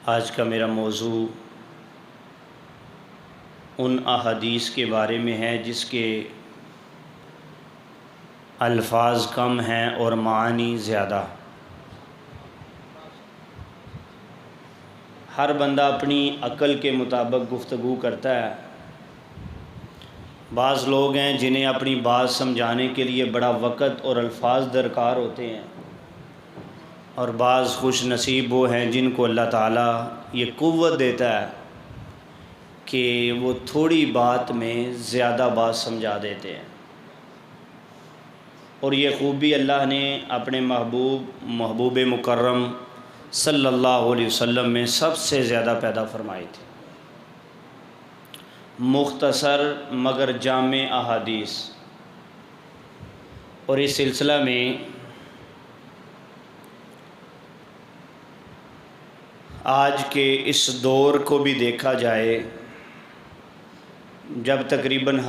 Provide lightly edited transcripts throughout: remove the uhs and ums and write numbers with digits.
آج کا میرا موضوع ان احادیث کے بارے میں ہے جس کے الفاظ کم ہیں اور معانی زیادہ۔ ہر بندہ اپنی عقل کے مطابق گفتگو کرتا ہے۔ بعض لوگ ہیں جنہیں اپنی بات سمجھانے کے لیے بڑا وقت اور الفاظ درکار ہوتے ہیں، اور بعض خوش نصیب وہ ہیں جن کو اللہ تعالیٰ یہ قوت دیتا ہے کہ وہ تھوڑی بات میں زیادہ بات سمجھا دیتے ہیں، اور یہ خوبی اللہ نے اپنے محبوب مکرم صلی اللہ علیہ وسلم میں سب سے زیادہ پیدا فرمائی تھی۔ مختصر مگر جامع احادیث، اور اس سلسلہ میں آج کے اس دور کو بھی دیکھا جائے جب تقریباً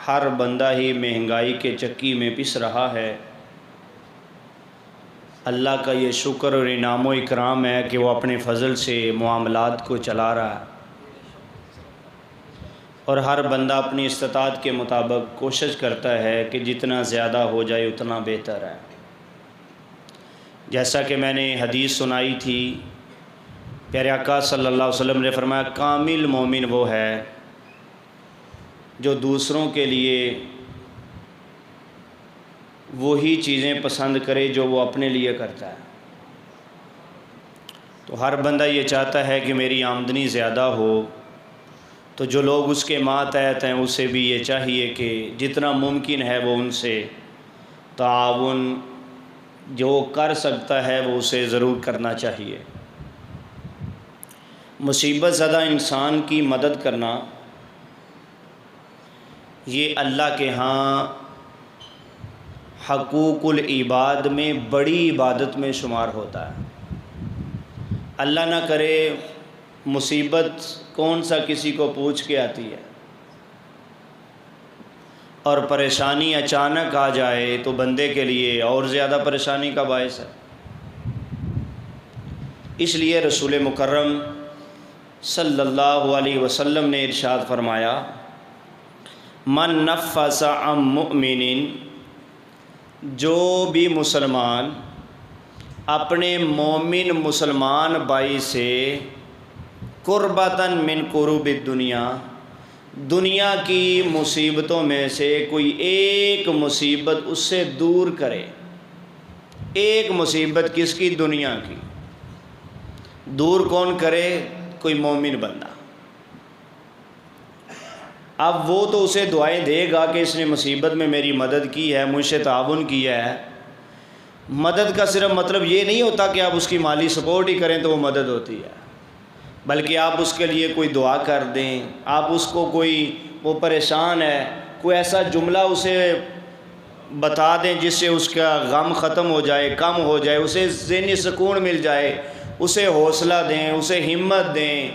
ہر بندہ ہی مہنگائی کے چکی میں پس رہا ہے۔ اللہ کا یہ شکر اور انعام و اکرام ہے کہ وہ اپنے فضل سے معاملات کو چلا رہا ہے، اور ہر بندہ اپنی استطاعت کے مطابق کوشش کرتا ہے کہ جتنا زیادہ ہو جائے اتنا بہتر ہے۔ جیسا کہ میں نے حدیث سنائی تھی، پیارے آقا صلی اللہ علیہ وسلم نے فرمایا کامل مومن وہ ہے جو دوسروں کے لیے وہی چیزیں پسند کرے جو وہ اپنے لیے کرتا ہے۔ تو ہر بندہ یہ چاہتا ہے کہ میری آمدنی زیادہ ہو، تو جو لوگ اس کے ماتحت ہیں اسے بھی یہ چاہیے کہ جتنا ممکن ہے وہ ان سے تعاون جو کر سکتا ہے وہ اسے ضرور کرنا چاہیے۔ مصیبت زدہ انسان کی مدد کرنا یہ اللہ کے ہاں حقوق العباد میں بڑی عبادت میں شمار ہوتا ہے۔ اللہ نہ کرے مصیبت کون سا کسی کو پوچھ کے آتی ہے، اور پریشانی اچانک آ جائے تو بندے کے لیے اور زیادہ پریشانی کا باعث ہے۔ اس لیے رسول مکرم صلی اللہ علیہ وسلم نے ارشاد فرمایا من نفس عن مؤمن، جو بھی مسلمان اپنے مومن مسلمان بھائی سے قربتاً من قروب الدنیا، دنیا کی مصیبتوں میں سے کوئی ایک مصیبت اس سے دور کرے۔ ایک مصیبت کس کی؟ دنیا کی۔ دور کون کرے؟ کوئی مومن بندہ۔ اب وہ تو اسے دعائیں دے گا کہ اس نے مصیبت میں میری مدد کی ہے، مجھ سے تعاون کیا ہے۔ مدد کا صرف مطلب یہ نہیں ہوتا کہ آپ اس کی مالی سپورٹ ہی کریں تو وہ مدد ہوتی ہے، بلکہ آپ اس کے لیے کوئی دعا کر دیں، آپ اس کو وہ پریشان ہے، کوئی ایسا جملہ اسے بتا دیں جس سے اس کا غم ختم ہو جائے، کم ہو جائے، اسے ذہنی سکون مل جائے، اسے حوصلہ دیں، اسے ہمت دیں،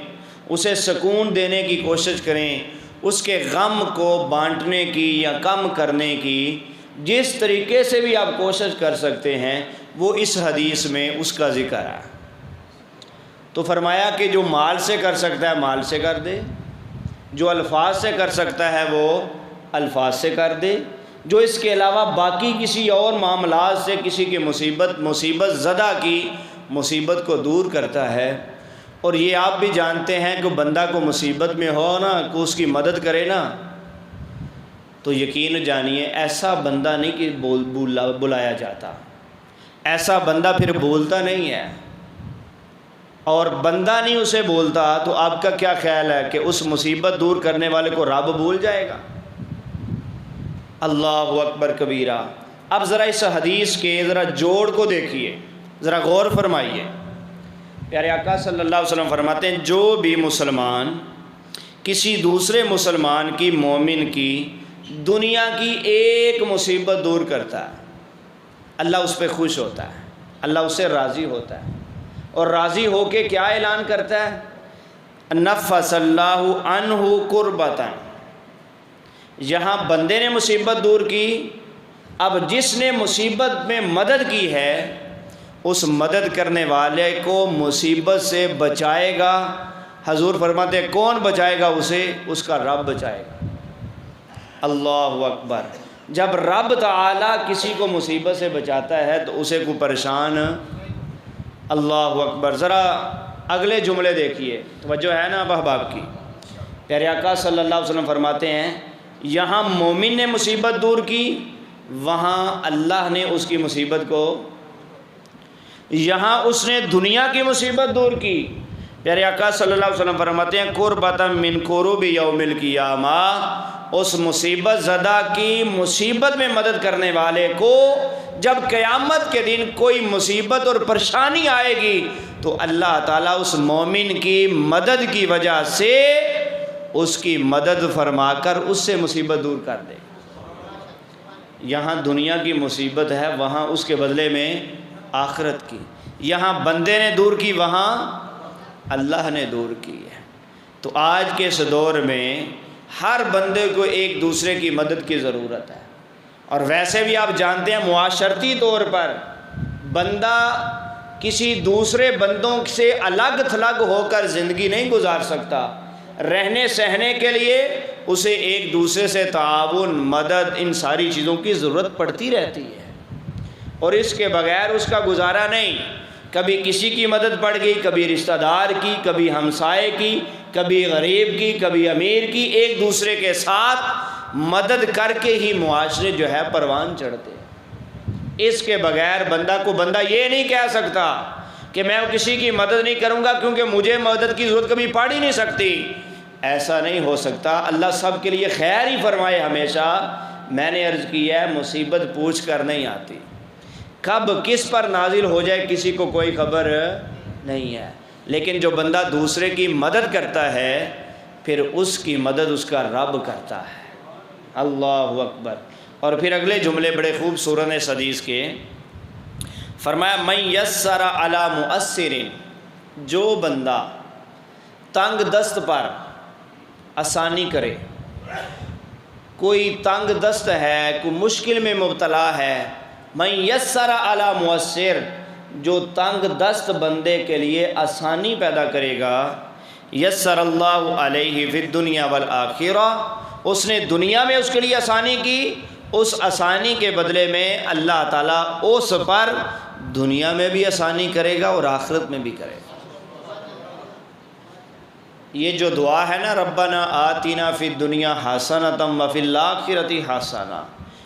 اسے سکون دینے کی کوشش کریں، اس کے غم کو بانٹنے کی یا کم کرنے کی جس طریقے سے بھی آپ کوشش کر سکتے ہیں وہ اس حدیث میں اس کا ذکر ہے۔ تو فرمایا کہ جو مال سے کر سکتا ہے مال سے کر دے، جو الفاظ سے کر سکتا ہے وہ الفاظ سے کر دے، جو اس کے علاوہ باقی کسی اور معاملات سے کسی کی مصیبت زدہ کی مصیبت کو دور کرتا ہے۔ اور یہ آپ بھی جانتے ہیں کہ بندہ کو مصیبت میں ہو نا، کہ اس کی مدد کرے نا، تو یقین جانیے ایسا بندہ نہیں کہ بلایا جاتا، ایسا بندہ پھر بولتا نہیں ہے، اور بندہ نہیں اسے بولتا تو آپ کا کیا خیال ہے کہ اس مصیبت دور کرنے والے کو رب بھول جائے گا؟ اللہ اکبر کبیرہ۔ اب ذرا اس حدیث کے ذرا جوڑ کو دیکھیے، ذرا غور فرمائیے۔ پیارے آقا صلی اللہ علیہ وسلم فرماتے ہیں جو بھی مسلمان کسی دوسرے مسلمان کی، مومن کی دنیا کی ایک مصیبت دور کرتا ہے، اللہ اس پہ خوش ہوتا ہے، اللہ اس سے راضی ہوتا ہے، اور راضی ہو کے کیا اعلان کرتا ہے؟ نفس اللہ عنہ قربتاً۔ یہاں بندے نے مصیبت دور کی اب جس نے مصیبت میں مدد کی ہے اس مدد کرنے والے کو مصیبت سے بچائے گا. حضور فرماتے ہیں کون بچائے گا اسے؟ اس کا رب بچائے گا. اللہ اکبر. جب رب تعالیٰ کسی کو مصیبت سے بچاتا ہے تو اسے کوئی پریشان. اللہ اکبر. ذرا اگلے جملے دیکھیے, توجہ ہے نا اب احباب کی. پیارے آقا صلی اللہ علیہ وسلم فرماتے ہیں یہاں مومن نے مصیبت دور کی, وہاں اللہ نے اس کی مصیبت کو, یہاں اس نے دنیا کی مصیبت دور کی. پیارے آقا صلی اللہ علیہ وسلم فرماتے ہیں قربۃ من قروب یوم القیامہ, اس مصیبت زدہ کی مصیبت میں مدد کرنے والے کو جب قیامت کے دن کوئی مصیبت اور پریشانی آئے گی تو اللہ تعالیٰ اس مومن کی مدد کی وجہ سے اس کی مدد فرما کر اس سے مصیبت دور کر دے. یہاں دنیا کی مصیبت ہے, وہاں اس کے بدلے میں آخرت کی. یہاں بندے نے دور کی, وہاں اللہ نے دور کی ہے. تو آج کے اس دور میں ہر بندے کو ایک دوسرے کی مدد کی ضرورت ہے. اور ویسے بھی آپ جانتے ہیں معاشرتی طور پر بندہ کسی دوسرے بندوں سے الگ تھلگ ہو کر زندگی نہیں گزار سکتا. رہنے سہنے کے لیے اسے ایک دوسرے سے تعاون, مدد, ان ساری چیزوں کی ضرورت پڑتی رہتی ہے, اور اس کے بغیر اس کا گزارا نہیں. کبھی کسی کی مدد پڑ گئی, کبھی رشتہ دار کی, کبھی ہمسائے کی, کبھی غریب کی, کبھی امیر کی. ایک دوسرے کے ساتھ مدد کر کے ہی معاشرے جو ہے پروان چڑھتے. اس کے بغیر بندہ یہ نہیں کہہ سکتا کہ میں کسی کی مدد نہیں کروں گا کیونکہ مجھے مدد کی ضرورت کبھی پڑ ہی نہیں سکتی. ایسا نہیں ہو سکتا. اللہ سب کے لیے خیر ہی فرمائے ہمیشہ. میں نے عرض کیا ہے مصیبت پوچھ کر نہیں آتی, کب کس پر نازل ہو جائے کسی کو کوئی خبر نہیں ہے. لیکن جو بندہ دوسرے کی مدد کرتا ہے پھر اس کی مدد اس کا رب کرتا ہے. اللہ اکبر. اور پھر اگلے جملے بڑے خوبصورت ہیں حدیث کے. فرمایا من یسر علی مؤثر, جو بندہ تنگ دست پر آسانی کرے. کوئی تنگ دست ہے, کوئی مشکل میں مبتلا ہے, من یسر علی مؤثر, جو تنگ دست بندے کے لیے آسانی پیدا کرے گا. یسر اللہ علیہ فی الدنیا والآخرہ, اس نے دنیا میں اس کے لیے آسانی کی, اس آسانی کے بدلے میں اللہ تعالیٰ اس پر دنیا میں بھی آسانی کرے گا اور آخرت میں بھی کرے گا. یہ جو دعا ہے نا ربنا آتنا فی الدنیا حسنۃ وفی الآخرۃ حسنہ,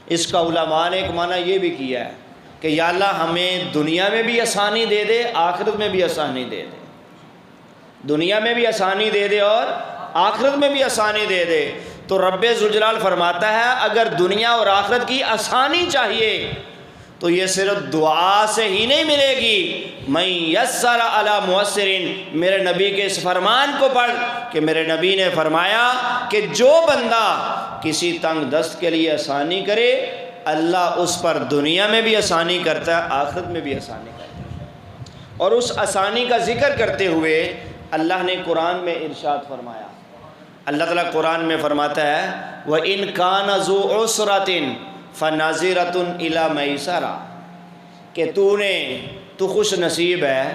اس کا علماء نے ایک معنی یہ بھی کیا ہے کہ یا اللہ ہمیں دنیا میں بھی آسانی دے دے, آخرت میں بھی آسانی دے دے. دنیا میں بھی آسانی دے دے اور آخرت میں بھی آسانی دے دے. تو رب ذوالجلال فرماتا ہے اگر دنیا اور آخرت کی آسانی چاہیے تو یہ صرف دعا سے ہی نہیں ملے گی. من یسر علی مؤثر, میرے نبی کے اس فرمان کو پڑھ کہ میرے نبی نے فرمایا کہ جو بندہ کسی تنگ دست کے لیے آسانی کرے اللہ اس پر دنیا میں بھی آسانی کرتا ہے, آخرت میں بھی آسانی کرتا ہے. اور اس آسانی کا ذکر کرتے ہوئے اللہ نے قرآن میں ارشاد فرمایا. اللہ تعالیٰ قرآن میں فرماتا ہے وَإِن كَانَ ذُو عُسْرَةٍ فَنَظِرَةٌ إِلَىٰ مَيْسَرَةٍ, کہ تو خوش نصیب ہے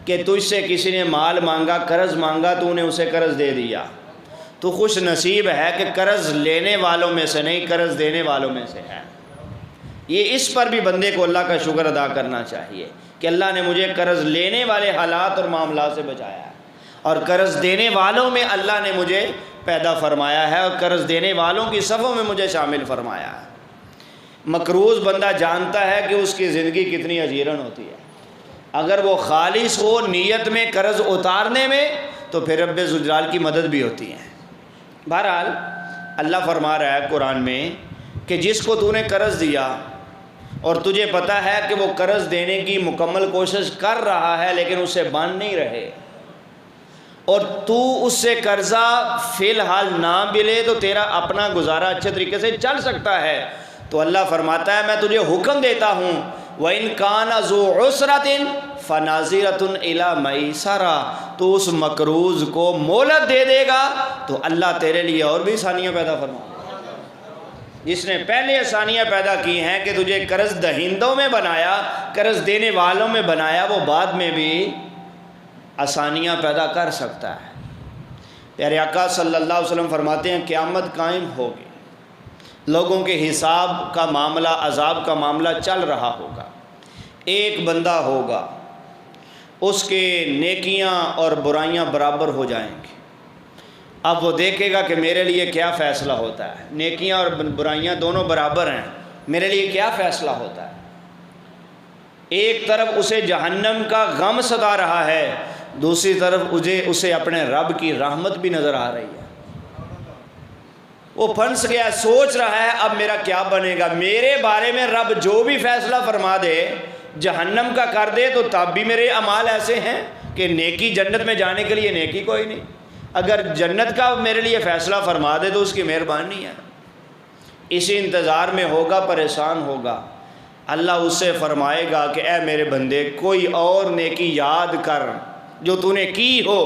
کہ تجھ سے کسی نے مال مانگا, قرض مانگا, تو نے اسے قرض دے دیا. تو خوش نصیب ہے کہ قرض لینے والوں میں سے نہیں, قرض دینے والوں میں سے ہے. یہ اس پر بھی بندے کو اللہ کا شکر ادا کرنا چاہیے کہ اللہ نے مجھے قرض لینے والے حالات اور معاملات سے بچایا ہے, اور قرض دینے والوں میں اللہ نے مجھے پیدا فرمایا ہے, اور قرض دینے والوں کی صفوں میں مجھے شامل فرمایا ہے. مقروض بندہ جانتا ہے کہ اس کی زندگی کتنی اجیرن ہوتی ہے. اگر وہ خالص ہو نیت میں قرض اتارنے میں تو پھر رب ذوالجلال کی مدد بھی ہوتی ہے. بہرحال اللہ فرما رہا ہے قرآن میں کہ جس کو تو نے قرض دیا اور تجھے پتہ ہے کہ وہ قرض دینے کی مکمل کوشش کر رہا ہے لیکن اس سے بن نہیں رہے, اور تو اس سے قرضہ فی الحال نہ ملے تو تیرا اپنا گزارا اچھے طریقے سے چل سکتا ہے, تو اللہ فرماتا ہے میں تجھے حکم دیتا ہوں وَإِن كَانَ ذُو عُسْرَةٍ فَنَظِرَةٌ إِلَىٰ مَيْسَرَةٍ, تو اس مقروض کو مہلت دے دے گا تو اللہ تیرے لیے اور بھی آسانیاں پیدا فرما. جس نے پہلے آسانیاں پیدا کی ہیں کہ تجھے قرض دہندوں میں بنایا، قرض دینے والوں میں بنایا، وہ بعد میں بھی آسانیاں پیدا کر سکتا ہے۔ پیارے آقا صلی اللہ علیہ وسلم فرماتے ہیں قیامت قائم ہوگی، لوگوں کے حساب کا معاملہ، عذاب کا معاملہ چل رہا ہوگا۔ ایک بندہ ہوگا، اس کے نیکیاں اور برائیاں برابر ہو جائیں گی۔ اب وہ دیکھے گا کہ میرے لیے کیا فیصلہ ہوتا ہے، نیکیاں اور برائیاں دونوں برابر ہیں، میرے لیے کیا فیصلہ ہوتا ہے۔ ایک طرف اسے جہنم کا غم ستا رہا ہے، دوسری طرف اسے اپنے رب کی رحمت بھی نظر آ رہی ہے۔ وہ پھنس گیا، سوچ رہا ہے اب میرا کیا بنے گا۔ میرے بارے میں رب جو بھی فیصلہ فرما دے، جہنم کا کر دے تو تب بھی میرے اعمال ایسے ہیں کہ نیکی، جنت میں جانے کے لیے نیکی کوئی نہیں۔ اگر جنت کا میرے لیے فیصلہ فرما دے تو اس کی مہربانی ہے۔ اسی انتظار میں ہوگا، پریشان ہوگا۔ اللہ اس سے فرمائے گا کہ اے میرے بندے، کوئی اور نیکی یاد کر جو تو نے کی ہو۔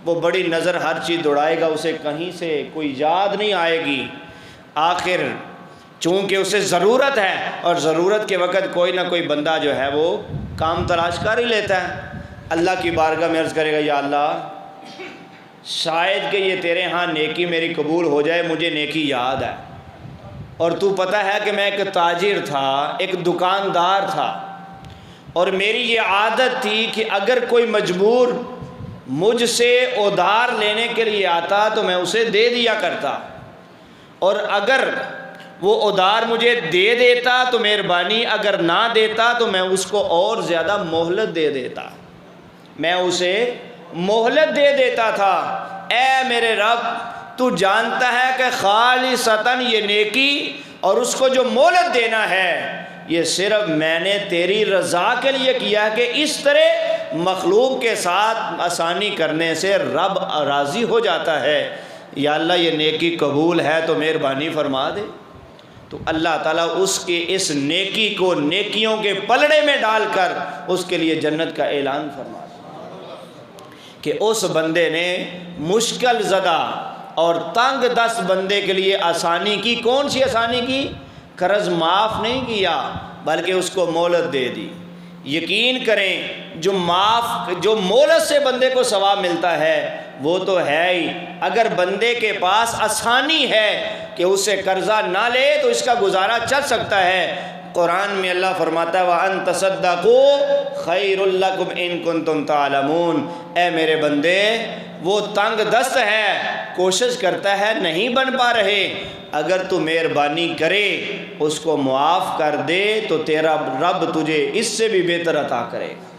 وہ بڑی نظر ہر چیز دوڑائے گا، اسے کہیں سے کوئی یاد نہیں آئے گی۔ آخر چونکہ اسے ضرورت ہے، اور ضرورت کے وقت کوئی نہ کوئی بندہ جو ہے وہ کام تلاش کر ہی لیتا ہے۔ اللہ کی بارگاہ میں عرض کرے گا، یا اللہ شاید کہ یہ تیرے ہاں نیکی میری قبول ہو جائے، مجھے نیکی یاد ہے، اور تو پتہ ہے کہ میں ایک تاجر تھا، ایک دکاندار تھا، اور میری یہ عادت تھی کہ اگر کوئی مجبور مجھ سے ادھار لینے کے لیے آتا تو میں اسے دے دیا کرتا، اور اگر وہ ادھار مجھے دے دیتا تو مہربانی، اگر نہ دیتا تو میں اس کو اور زیادہ مہلت دے دیتا، میں اسے مہلت دے دیتا تھا۔ اے میرے رب، تو جانتا ہے کہ خالصتاً یہ نیکی اور اس کو جو مہلت دینا ہے یہ صرف میں نے تیری رضا کے لیے کیا ہے، کہ اس طرح مخلوق کے ساتھ آسانی کرنے سے رب راضی ہو جاتا ہے۔ یا اللہ یہ نیکی قبول ہے تو مہربانی فرما دے۔ تو اللہ تعالیٰ اس کی اس نیکی کو نیکیوں کے پلڑے میں ڈال کر اس کے لیے جنت کا اعلان فرما دے کہ اس بندے نے مشکل زدہ اور تنگ دست بندے کے لیے آسانی کی۔ کون سی آسانی کی؟ قرض معاف نہیں کیا بلکہ اس کو مہلت دے دی۔ یقین کریں جو مہلت سے بندے کو ثواب ملتا ہے وہ تو ہے ہی۔ اگر بندے کے پاس آسانی ہے کہ اسے قرضہ نہ لے تو اس کا گزارا چل سکتا ہے۔ قرآن میں اللہ فرماتا ہے وَأَن تَصَدَّقُوا خَيْرٌ لَكُمْ إِن كُنتُمْ تَعْلَمُونَ۔ اے میرے بندے، وہ تنگ دست ہے، کوشش کرتا ہے، نہیں بن پا رہے، اگر تو مہربانی کرے اس کو معاف کر دے تو تیرا رب تجھے اس سے بھی بہتر عطا کرے گا۔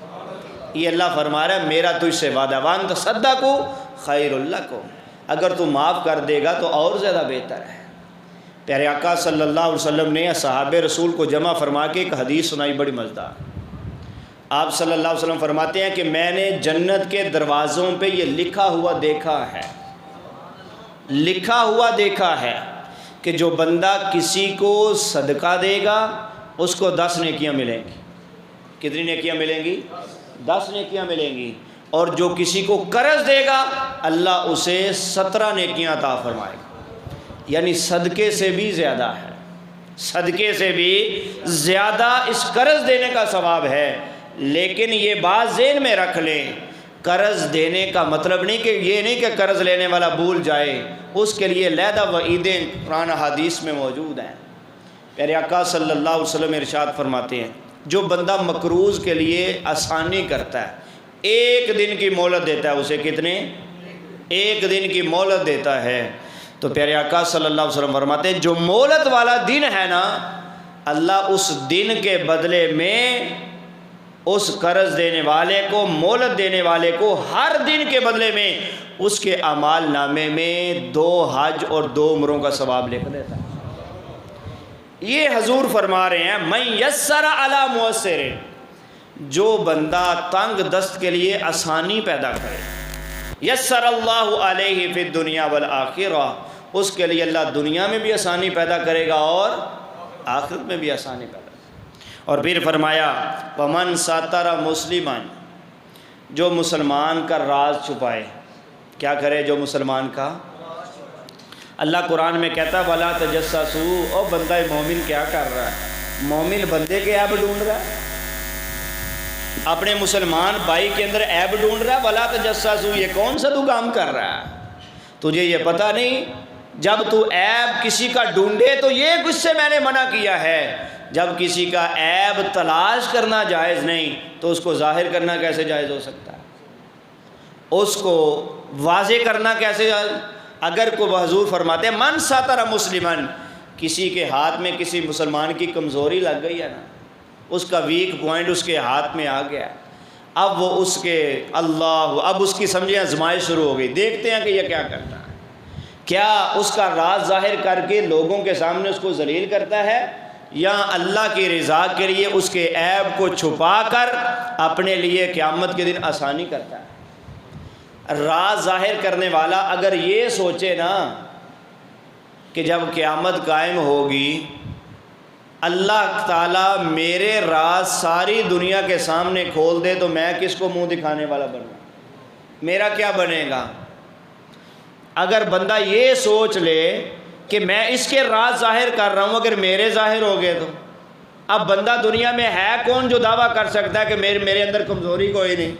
یہ اللہ فرما رہا ہے میرا تجھ سے وعدہ وَأَن تَصَدَّقُوا خَيْرٌ لَكُمْ، اگر تو معاف کر دے گا تو اور زیادہ بہتر ہے۔ پیارے آقا صلی اللہ علیہ وسلم نے صحابہ رسول کو جمع فرما کے ایک حدیث سنائی بڑی مزیدار۔ آپ صلی اللہ علیہ وسلم فرماتے ہیں کہ میں نے جنت کے دروازوں پہ یہ لکھا ہوا دیکھا ہے کہ جو بندہ کسی کو صدقہ دے گا اس کو 10 نیکیاں ملیں گی۔ کتنی نیکیاں ملیں گی؟ 10 نیکیاں ملیں گی۔ اور جو کسی کو قرض دے گا اللہ اسے 17 نیکیاں عطا فرمائے گا۔ یعنی صدقے سے بھی زیادہ ہے، صدقے سے بھی زیادہ اس قرض دینے کا ثواب ہے۔ لیکن یہ بات ذہن میں رکھ لیں، قرض دینے کا مطلب نہیں کہ یہ نہیں کہ قرض لینے والا بھول جائے، اس کے لیے علیحدہ وعیدیں قرآن حدیث میں موجود ہیں۔ پیارے آقا صلی اللہ علیہ وسلم ارشاد فرماتے ہیں جو بندہ مقروض کے لیے آسانی کرتا ہے، 1 دن کی مہلت دیتا ہے، اسے کتنے؟ 1 دن کی مہلت دیتا ہے، تو پیارے آقا صلی اللہ علیہ وسلم فرماتے ہیں جو مہلت والا دن ہے نا، اللہ اس دن کے بدلے میں اس قرض دینے والے کو، مہلت دینے والے کو ہر دن کے بدلے میں اس کے اعمال نامے میں 2 حج اور 2 عمروں کا ثواب لکھ دیتا ہے۔ یہ حضور فرما رہے ہیں من یسر علی معسر، جو بندہ تنگ دست کے لیے آسانی پیدا کرے، یسر اللہ علیہ فی الدنیا والآخرہ، اس کے لیے اللہ دنیا میں بھی آسانی پیدا کرے گا اور آخرت میں بھی آسانی پیدا کرے گا۔ اور پھر فرمایا وَمَن سَتَرَ مُسْلِمًا، جو مسلمان کا راز چھپائے، کیا کرے؟ جو مسلمان کا، اللہ قرآن میں کہتا ہے وَلَا تَجَسَّسُوا، او بندہ مومن کیا کر رہا ہے؟ مومن بندے کے عیب ڈھونڈ رہا ہے، اپنے مسلمان بھائی کے اندر عیب ڈھونڈ رہا ہے۔ وَلَا تَجَسَّسُوا، یہ کون سا تو کام کر رہا ہے؟ تجھے یہ پتہ نہیں جب تو عیب کسی کا ڈھونڈے تو یہ کچھ سے میں نے منع کیا ہے، جب کسی کا عیب تلاش کرنا جائز نہیں تو اس کو ظاہر کرنا کیسے جائز ہو سکتا ہے؟ اس کو واضح کرنا کیسے جائز؟ اگر کوئی حضور فرماتے ہیں من ساتر مسلمن، کسی کے ہاتھ میں کسی مسلمان کی کمزوری لگ گئی ہے نا، اس کا ویک پوائنٹ اس کے ہاتھ میں آ گیا ہے، اب وہ اس کے اب اس کی سمجھیں آزمائش شروع ہو گئی، دیکھتے ہیں کہ یہ کیا کرتا ہے، کیا اس کا راز ظاہر کر کے لوگوں کے سامنے اس کو ذلیل کرتا ہے، یا اللہ کی رضا کے لیے اس کے عیب کو چھپا کر اپنے لیے قیامت کے دن آسانی کرتا ہے۔ راز ظاہر کرنے والا اگر یہ سوچے نا کہ جب قیامت قائم ہوگی اللہ تعالیٰ میرے راز ساری دنیا کے سامنے کھول دے تو میں کس کو منہ دکھانے والا بنوں، میرا کیا بنے گا؟ اگر بندہ یہ سوچ لے کہ میں اس کے راز ظاہر کر رہا ہوں، اگر میرے ظاہر ہو گئے تو اب بندہ دنیا میں ہے کون جو دعویٰ کر سکتا ہے کہ میرے اندر کمزوری کوئی نہیں،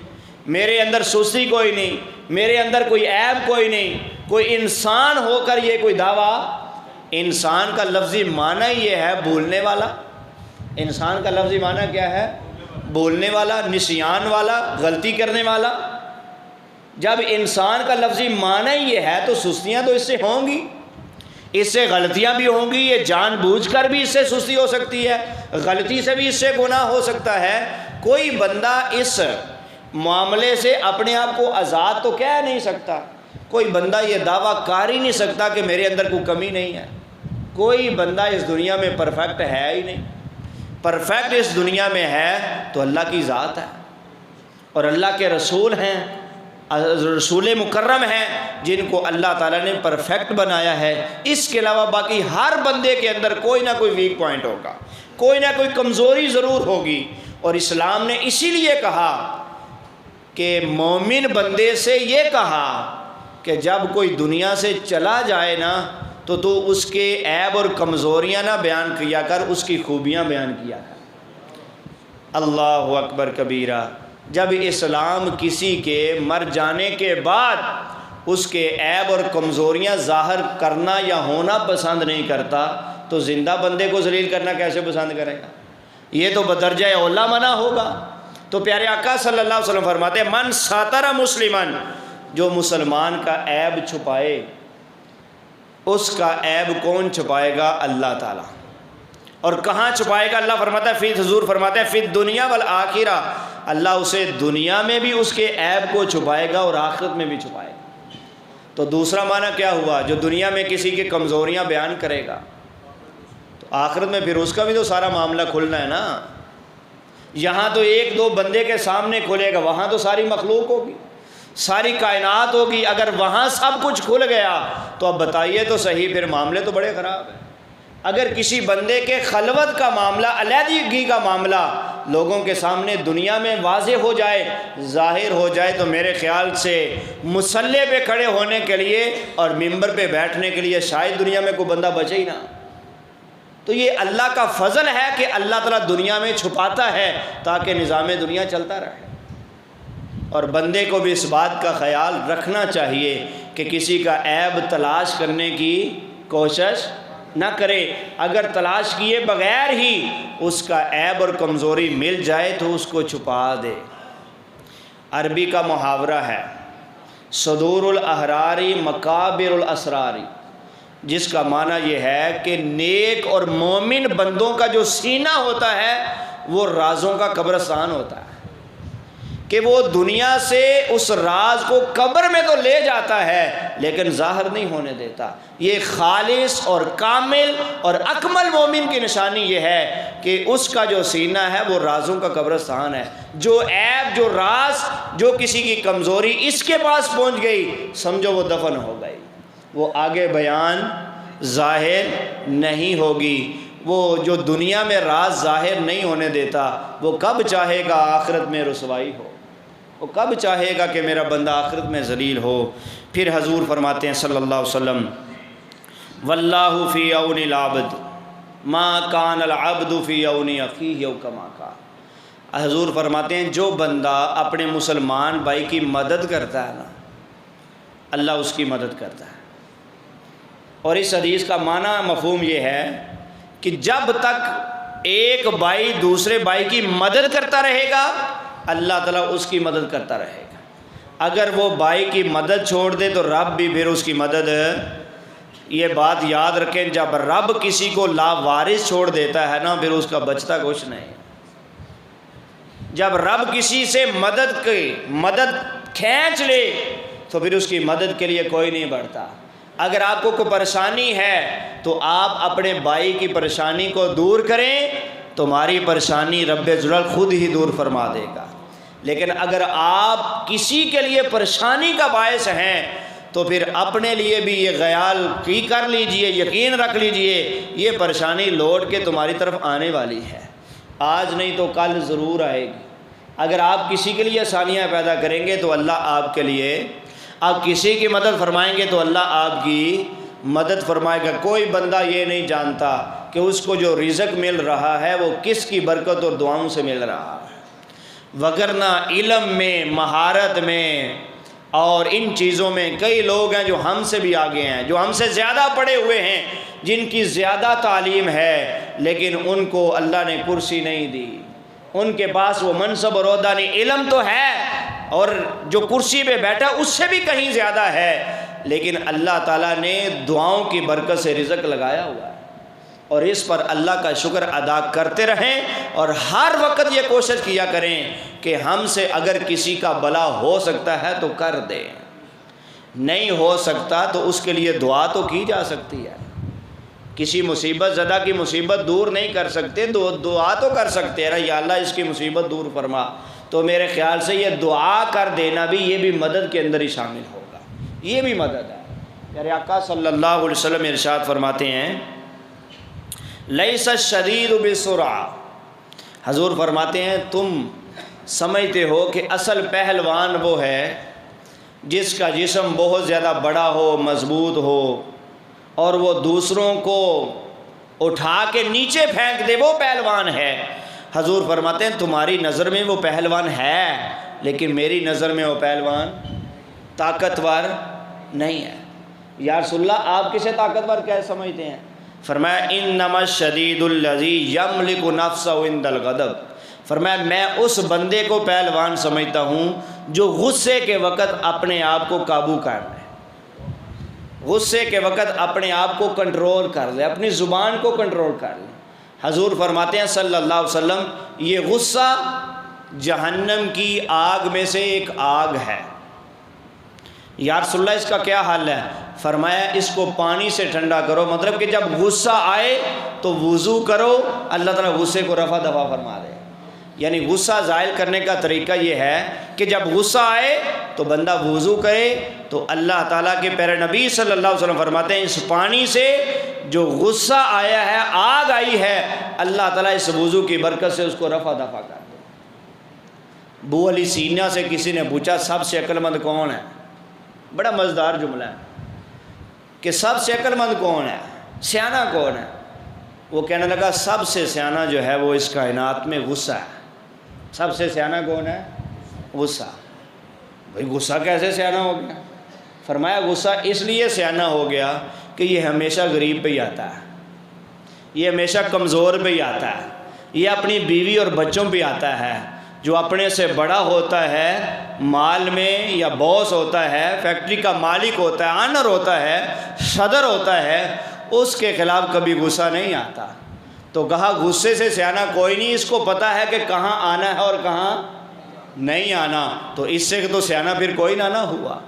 میرے اندر سستی کوئی نہیں، میرے اندر کوئی عیب کوئی نہیں؟ کوئی انسان ہو کر یہ کوئی دعویٰ، انسان کا لفظی معنی یہ ہے بولنے والا، انسان کا لفظی معنی کیا ہے؟ بولنے والا، نسیان والا، غلطی کرنے والا۔ جب انسان کا لفظی معنی یہ ہے تو سستیاں تو اس سے ہوں گی، اس سے غلطیاں بھی ہوں گی، یہ جان بوجھ کر بھی اس سے سستی ہو سکتی ہے، غلطی سے بھی اس سے گناہ ہو سکتا ہے۔ کوئی بندہ اس معاملے سے اپنے آپ کو آزاد تو کہہ نہیں سکتا، کوئی بندہ یہ دعویٰ کر ہی نہیں سکتا کہ میرے اندر کوئی کمی نہیں ہے۔ کوئی بندہ اس دنیا میں پرفیکٹ ہے ہی نہیں، پرفیکٹ اس دنیا میں ہے تو اللہ کی ذات ہے اور اللہ کے رسول ہیں، رسول مکرم ہیں جن کو اللہ تعالیٰ نے پرفیکٹ بنایا ہے۔ اس کے علاوہ باقی ہر بندے کے اندر کوئی نہ کوئی ویک پوائنٹ ہوگا، کوئی نہ کوئی کمزوری ضرور ہوگی، اور اسلام نے اسی لیے کہا کہ مومن بندے سے یہ کہا کہ جب کوئی دنیا سے چلا جائے نا تو اس کے عیب اور کمزوریاں نہ بیان کیا کر، اس کی خوبیاں بیان کیا کر۔ اللہ اکبر کبیرہ۔ جب اسلام کسی کے مر جانے کے بعد اس کے عیب اور کمزوریاں ظاہر کرنا یا ہونا پسند نہیں کرتا تو زندہ بندے کو ذلیل کرنا کیسے پسند کرے گا؟ یہ تو بدرجہ اولا منع ہوگا۔ تو پیارے آقا صلی اللہ علیہ وسلم فرماتے ہیں من ساتر مسلمن، جو مسلمان کا عیب چھپائے، اس کا عیب کون چھپائے گا؟ اللہ تعالیٰ۔ اور کہاں چھپائے گا؟ اللہ فرماتا ہے حضور فرماتے ہیں فی الدنیا والآخرہ، اللہ اسے دنیا میں بھی اس کے عیب کو چھپائے گا اور آخرت میں بھی چھپائے گا۔ تو دوسرا معنی کیا ہوا؟ جو دنیا میں کسی کی کمزوریاں بیان کرے گا تو آخرت میں پھر اس کا بھی تو سارا معاملہ کھلنا ہے نا۔ یہاں تو ایک دو بندے کے سامنے کھلے گا، وہاں تو ساری مخلوق ہوگی، ساری کائنات ہوگی۔ اگر وہاں سب کچھ کھل گیا تو اب بتائیے تو صحیح، پھر معاملے تو بڑے خراب ہیں۔ اگر کسی بندے کے خلوت کا معاملہ، علیحدگی کا معاملہ لوگوں کے سامنے دنیا میں واضح ہو جائے، ظاہر ہو جائے، تو میرے خیال سے مصلی پہ کھڑے ہونے کے لیے اور ممبر پہ بیٹھنے کے لیے شاید دنیا میں کوئی بندہ بچے ہی نہ۔ تو یہ اللہ کا فضل ہے کہ اللہ تعالیٰ دنیا میں چھپاتا ہے تاکہ نظام دنیا چلتا رہے۔ اور بندے کو بھی اس بات کا خیال رکھنا چاہیے کہ کسی کا عیب تلاش کرنے کی کوشش نہ کرے، اگر تلاش کیے بغیر ہی اس کا عیب اور کمزوری مل جائے تو اس کو چھپا دے۔ عربی کا محاورہ ہے صدور الاحراری مقابر الاسراری، جس کا معنی یہ ہے کہ نیک اور مومن بندوں کا جو سینہ ہوتا ہے وہ رازوں کا قبرستان ہوتا ہے، کہ وہ دنیا سے اس راز کو قبر میں تو لے جاتا ہے لیکن ظاہر نہیں ہونے دیتا۔ یہ خالص اور کامل اور اکمل مومن کی نشانی یہ ہے کہ اس کا جو سینہ ہے وہ رازوں کا قبرستان ہے۔ جو عیب، جو راز، جو کسی کی کمزوری اس کے پاس پہنچ گئی، سمجھو وہ دفن ہو گئی، وہ آگے بیان ظاہر نہیں ہوگی۔ وہ جو دنیا میں راز ظاہر نہیں ہونے دیتا وہ کب چاہے گا آخرت میں رسوائی ہو، وہ کب چاہے گا کہ میرا بندہ آخرت میں ذلیل ہو۔ پھر حضور فرماتے ہیں صلی اللہ علیہ وسلم واللہ فی عون العبد ما کان العبد فی عون اخیہ او کما قال۔ حضور فرماتے ہیں جو بندہ اپنے مسلمان بھائی کی مدد کرتا ہے نا، اللہ اس کی مدد کرتا ہے۔ اور اس حدیث کا معنی مفہوم یہ ہے کہ جب تک ایک بھائی دوسرے بھائی کی مدد کرتا رہے گا اللہ تعالیٰ اس کی مدد کرتا رہے گا۔ اگر وہ بھائی کی مدد چھوڑ دے تو رب بھی پھر اس کی مدد، یہ بات یاد رکھیں، جب رب کسی کو لاوارث چھوڑ دیتا ہے نا پھر اس کا بچتا کچھ نہیں۔ جب رب کسی سے مدد کھینچ لے تو پھر اس کی مدد کے لیے کوئی نہیں بڑھتا۔ اگر آپ کو کوئی پریشانی ہے تو آپ اپنے بھائی کی پریشانی کو دور کریں، تمہاری پریشانی رب جلال خود ہی دور فرما دے گا۔ لیکن اگر آپ کسی کے لیے پریشانی کا باعث ہیں تو پھر اپنے لیے بھی یہ خیال کی کر لیجئے، یقین رکھ لیجئے یہ پریشانی لوٹ کے تمہاری طرف آنے والی ہے، آج نہیں تو کل ضرور آئے گی۔ اگر آپ کسی کے لیے آسانیاں پیدا کریں گے تو اللہ آپ کے لیے، آپ کسی کی مدد فرمائیں گے تو اللہ آپ کی مدد فرمائے گا۔ کوئی بندہ یہ نہیں جانتا کہ اس کو جو رزق مل رہا ہے وہ کس کی برکت اور دعاؤں سے مل رہا ہے، وگرنہ علم میں، مہارت میں اور ان چیزوں میں کئی لوگ ہیں جو ہم سے بھی آگے ہیں، جو ہم سے زیادہ پڑھے ہوئے ہیں، جن کی زیادہ تعلیم ہے لیکن ان کو اللہ نے کرسی نہیں دی، ان کے پاس وہ منصب اور عہدہ نہیں۔ علم تو ہے اور جو کرسی پہ بیٹھا اس سے بھی کہیں زیادہ ہے، لیکن اللہ تعالیٰ نے دعاؤں کی برکت سے رزق لگایا ہوا ہے، اور اس پر اللہ کا شکر ادا کرتے رہیں اور ہر وقت یہ کوشش کیا کریں کہ ہم سے اگر کسی کا بھلا ہو سکتا ہے تو کر دیں، نہیں ہو سکتا تو اس کے لیے دعا تو کی جا سکتی ہے۔ کسی مصیبت زدہ کی مصیبت دور نہیں کر سکتے، دعا تو کر سکتے ہیں، یا اللہ اس کی مصیبت دور فرما۔ تو میرے خیال سے یہ دعا کر دینا بھی، یہ بھی مدد کے اندر ہی شامل ہوگا، یہ بھی مدد ہے۔ میرے آقا صلی اللہ علیہ وسلم ارشاد فرماتے ہیں لیس الشدید بالسرعہ، حضور فرماتے ہیں تم سمجھتے ہو کہ اصل پہلوان وہ ہے جس کا جسم بہت زیادہ بڑا ہو، مضبوط ہو، اور وہ دوسروں کو اٹھا کے نیچے پھینک دے، وہ پہلوان ہے۔ حضور فرماتے ہیں تمہاری نظر میں وہ پہلوان ہے لیکن میری نظر میں وہ پہلوان طاقتور نہیں ہے۔ یا رسول اللہ آپ کسے طاقتور کیا سمجھتے ہیں؟ فرمایا انما الشدید الذی یملک نفسہ عند الغضب، فرمایا میں اس بندے کو پہلوان سمجھتا ہوں جو غصے کے وقت اپنے آپ کو قابو کر لے، غصے کے وقت اپنے آپ کو کنٹرول کر لے، اپنی زبان کو کنٹرول کر لے۔ حضور فرماتے ہیں صلی اللہ علیہ وسلم یہ غصہ جہنم کی آگ میں سے ایک آگ ہے۔ یا رسول اللہ اس کا کیا حل ہے؟ فرمایا اس کو پانی سے ٹھنڈا کرو، مطلب کہ جب غصہ آئے تو وضو کرو، اللہ تعالیٰ غصے کو رفع دفع فرما دے۔ یعنی غصہ زائل کرنے کا طریقہ یہ ہے کہ جب غصہ آئے تو بندہ وضو کرے، تو اللہ تعالیٰ کے پیارے نبی صلی اللہ علیہ وسلم فرماتے ہیں اس پانی سے جو غصہ آیا ہے، آگ آئی ہے، اللہ تعالیٰ اس وضو کی برکت سے اس کو رفع دفع کر دے۔ ابو علی سینا سے کسی نے پوچھا سب سے عقل مند کون ہے؟ بڑا مزیدار جملہ ہے کہ سب سے عقل مند کون ہے، سیانہ کون ہے؟ وہ کہنے لگا سب سے سیانہ جو ہے وہ اس کائنات میں غصہ ہے۔ سب سے سیانہ کون ہے؟ غصہ۔ بھئی غصہ کیسے سیانہ ہو گیا؟ فرمایا غصہ اس لیے سیانہ ہو گیا کہ یہ ہمیشہ غریب پہ ہی آتا ہے، یہ ہمیشہ کمزور پہ ہی آتا ہے، یہ اپنی بیوی اور بچوں پہ آتا ہے۔ جو اپنے سے بڑا ہوتا ہے مال میں، یا باس ہوتا ہے، فیکٹری کا مالک ہوتا ہے، آنر ہوتا ہے، صدر ہوتا ہے، اس کے خلاف کبھی غصہ نہیں آتا۔ تو کہا غصے سے سیانہ کوئی نہیں، اس کو پتہ ہے کہ کہاں آنا ہے اور کہاں نہیں آنا، تو اس سے تو سیانہ پھر کوئی نہ ہوا۔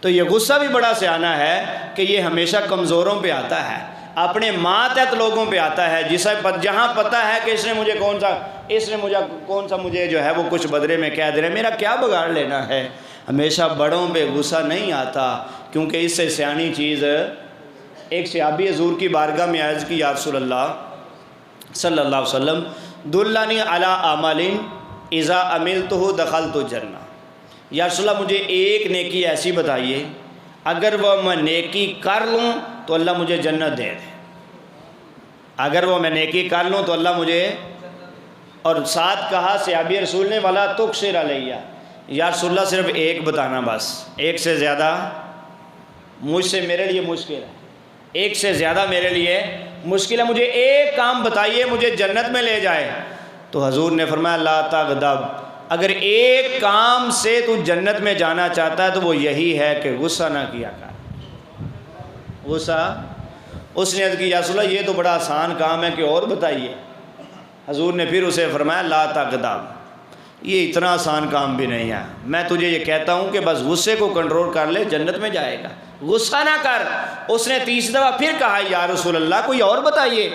تو یہ غصہ بھی بڑا سیانہ ہے کہ یہ ہمیشہ کمزوروں پہ آتا ہے، اپنے ماتحت لوگوں پہ آتا ہے، جہاں پتہ ہے کہ اس نے مجھے کون سا مجھے جو ہے وہ کچھ بدلے میں کہہ دے رہے، میرا کیا بگاڑ لینا ہے۔ ہمیشہ بڑوں پہ غصہ نہیں آتا، کیونکہ اس سے سیانی چیز۔ ایک صحابی حضور کی بارگاہ میں عرض کی یا رسول اللہ صلی اللہ علیہ وسلم دلنی علی عمل اذا عملتہ دخلت الجنہ، یا رسول اللہ مجھے ایک نیکی ایسی بتائیے اگر وہ میں نیکی کر لوں تو اللہ مجھے جنت دے دے، اگر وہ میں نیکی کر لوں تو اللہ مجھے، اور ساتھ کہا صحابی رسول نے ولا تکثر علیہ، یا رسول اللہ صرف ایک بتانا بس، ایک سے زیادہ مجھ سے میرے لیے مشکل ہے، ایک سے زیادہ میرے لیے مشکل ہے، مجھے ایک کام بتائیے مجھے جنت میں لے جائے۔ تو حضور نے فرمایا لا تغضب، اگر ایک کام سے تو جنت میں جانا چاہتا ہے تو وہ یہی ہے کہ غصہ نہ کیا کر۔ غصہ، اس نے عرض کی یا رسول اللہ یہ تو بڑا آسان کام ہے کہ اور بتائیے۔ حضور نے پھر اسے فرمایا لا تغضب، یہ اتنا آسان کام بھی نہیں ہے، میں تجھے یہ کہتا ہوں کہ بس غصے کو کنٹرول کر لے جنت میں جائے گا، غصہ نہ کر۔ اس نے تیسری دفعہ پھر کہا یا رسول اللہ کوئی اور بتائیے۔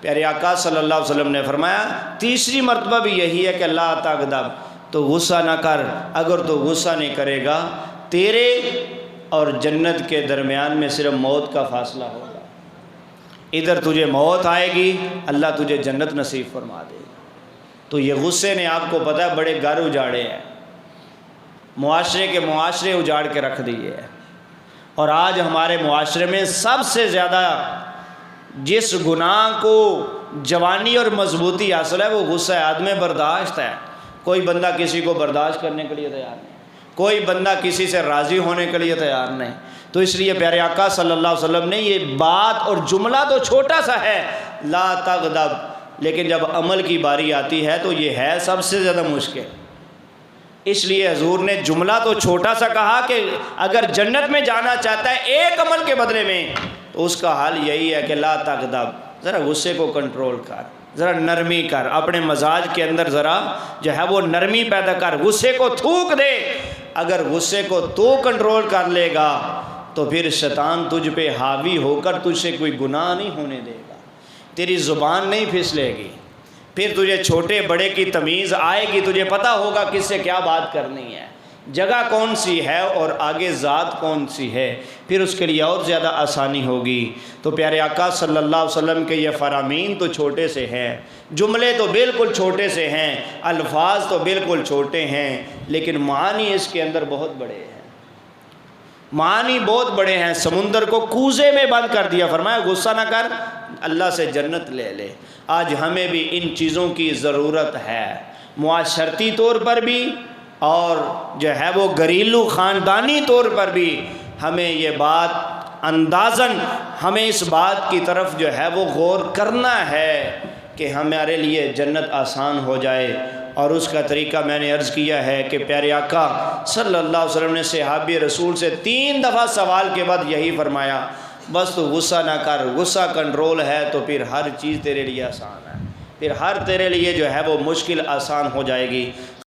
پیارے آقا صلی اللہ علیہ وسلم نے فرمایا تیسری مرتبہ بھی یہی ہے کہ لا تغضب، تو غصہ نہ کر، اگر تو غصہ نہیں کرے گا تیرے اور جنت کے درمیان میں صرف موت کا فاصلہ ہوگا، ادھر تجھے موت آئے گی، اللہ تجھے جنت نصیب فرما دے گا۔ تو یہ غصے نے آپ کو پتہ ہے بڑے گھر اجاڑے ہیں، معاشرے اجاڑ کے رکھ دیے ہیں، اور آج ہمارے معاشرے میں سب سے زیادہ جس گناہ کو جوانی اور مضبوطی حاصل ہے وہ غصہ ہے، عدم برداشت ہے۔ کوئی بندہ کسی کو برداشت کرنے کے لیے تیار نہیں، کوئی بندہ کسی سے راضی ہونے کے لیے تیار نہیں۔ تو اس لیے پیارے آقا صلی اللہ علیہ وسلم نے یہ بات، اور جملہ تو چھوٹا سا ہے لا تغضب، لیکن جب عمل کی باری آتی ہے تو یہ ہے سب سے زیادہ مشکل۔ اس لیے حضور نے جملہ تو چھوٹا سا کہا کہ اگر جنت میں جانا چاہتا ہے ایک عمل کے بدلے میں تو اس کا حال یہی ہے کہ لا تغضب، ذرا غصے کو کنٹرول کر، ذرا نرمی کر، اپنے مزاج کے اندر ذرا جو ہے وہ نرمی پیدا کر، غصے کو تھوک دے۔ اگر غصے کو تو کنٹرول کر لے گا تو پھر شیطان تجھ پہ حاوی ہو کر تجھ سے کوئی گناہ نہیں ہونے دے گا، تیری زبان نہیں پھسلے گی، پھر تجھے چھوٹے بڑے کی تمیز آئے گی، تجھے پتہ ہوگا کس سے کیا بات کرنی ہے، جگہ کون سی ہے اور آگے ذات کون سی ہے، پھر اس کے لیے اور زیادہ آسانی ہوگی۔ تو پیارے آقا صلی اللہ علیہ وسلم کے یہ فرامین تو چھوٹے سے ہیں، جملے تو بالکل چھوٹے سے ہیں، الفاظ تو بالکل چھوٹے ہیں، لیکن معنی اس کے اندر بہت بڑے ہیں، معنی بہت بڑے ہیں۔ سمندر کو کوزے میں بند کر دیا، فرمایا غصہ نہ کر، اللہ سے جنت لے لے۔ آج ہمیں بھی ان چیزوں کی ضرورت ہے، معاشرتی طور پر بھی اور جو ہے وہ گھریلو خاندانی طور پر بھی ہمیں یہ بات اندازاً، ہمیں اس بات کی طرف جو ہے وہ غور کرنا ہے کہ ہمارے لیے جنت آسان ہو جائے۔ اور اس کا طریقہ میں نے عرض کیا ہے کہ پیارے آقا صلی اللہ علیہ وسلم نے صحابی رسول سے 3 دفعہ سوال کے بعد یہی فرمایا بس تو غصہ نہ کر، غصہ کنٹرول ہے تو پھر ہر چیز تیرے لیے آسان ہے، پھر ہر تیرے لیے جو ہے وہ مشکل آسان ہو جائے گی۔